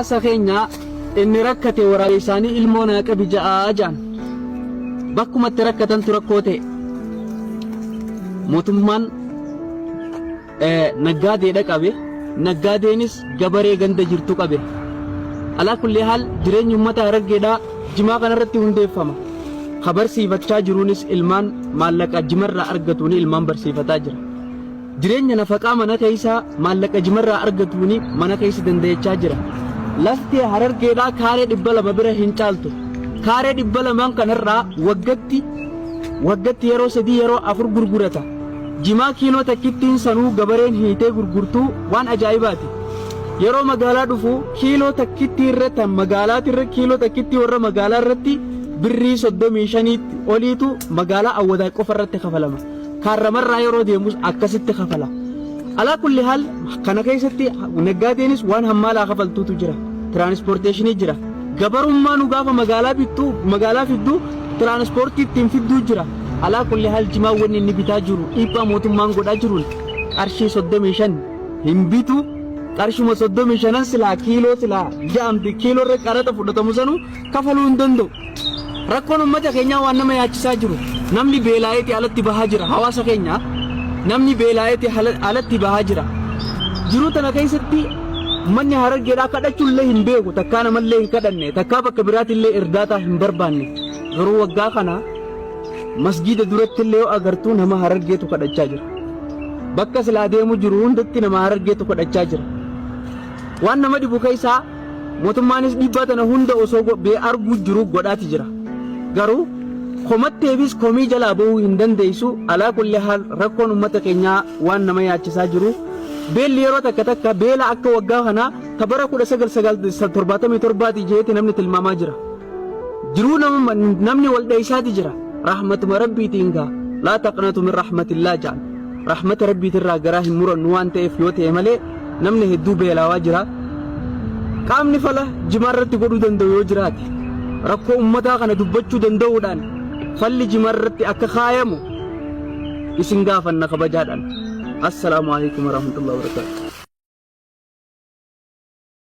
Sakenya inni rakkate waraabee isaanii ilmoo naaqa bija'aa jaan bakkumatti rakkatan rakkoo ta'e mootummaan naggaadeedha qabe naggaadeenis gabaree ganda jirtu qabe alaa kulli haal jireenyi uummata Harargeedhaa jimaa kanarratti hundeeffama barsiifachaa jiruunis ilmaan maallaqa jimarraa argatuuni ilmaan barsiifataa jira jireenya nafaqaa mana keessaa maallaqa jimarraa argatuuni mana keessa danda'achaa jira lafti Harargeedhaa kaaree 200 bira hin caaltu kaaree 200 kanarraa waggatti yeroo 3 yeroo 4 gurgurata jimaa kiiloo takkittiin sanuu gabareen hiitee gurgurtuu waan ajaa'ibaati yeroo magaalaa dhufu kiiloo takkitti irratti magaalaati irra kiiloo takkitti warra magaalaa irratti birrii 35 oliitu magaalaa awwadaa qofa irratti kafalama kaarramarraa yeroo deemus akkasitti kafala alaa kulli haal kana keessatti naggaadeenis waan hammaalaa kafaltuutu jira tiraanspoorteeshinii jira gabarummaa nu gaafa magaalaa fidduu tiraanspoortii ittiin fidduu jira alaa kulli haal jimaa wanni inni bitaa jiru dhiibbaa mootummaan godhaa jiruun qarshii 35 hin bitu qarshuma 35 silaa kiiloo silaa jaamti kiiloo irra qarata fudhatamu sanuu kafaluu hin danda'u rakkoon uummata keenyaa waan nama yaachisaa jiru namni beelaa'eeti alatti bahaa jira hawaasa keenyaa namni beelaa'eeti alatti bahaa jira jiruu tana keessatti manni Harargeedhaa kadhachuullee hin beeku takkaa namallee hin kadhanne takkaa bakka biraatillee irdaataa hin barbaanne garuu waggaa kana masgiida durattillee yoo agartuu nama Harargeetu kadhachaa jira bakka silaa deemu jiru hundatti nama Harargeetu kadhachaa jira waan nama dhibu keessaa mootummaanis dhiibbaa tana hunda osoo arguu jiru godhaati jira garuu komatteefis komii jalaa bahuu hin dandeessu alaa kulli haal rakkoon uummata keenyaa waan nama yaachisaa jiru beelli yeroo takka beela akka waggaa kanaa tabara 1977 jeeti namni tilmaamaa jira jiruu namni wal dheeysaati jira rahmatuma rabbiitiin gaa laa taqnatu min rahmatillaa jaan rahmata rabbiitirraa garaa hin murannu waan ta'eef yoo ta'e malee namni hedduu beelaawaa jira qaamni fala jimaarratti godhuu danda'u yoo jiraate rakkoo ummataa kana dubbachuu danda'uudhaan falli jimaarratti akka kaayamu isin gaafanna kabajaadhaan. Assalamu alaikum warahmatullahi wabarakatuh.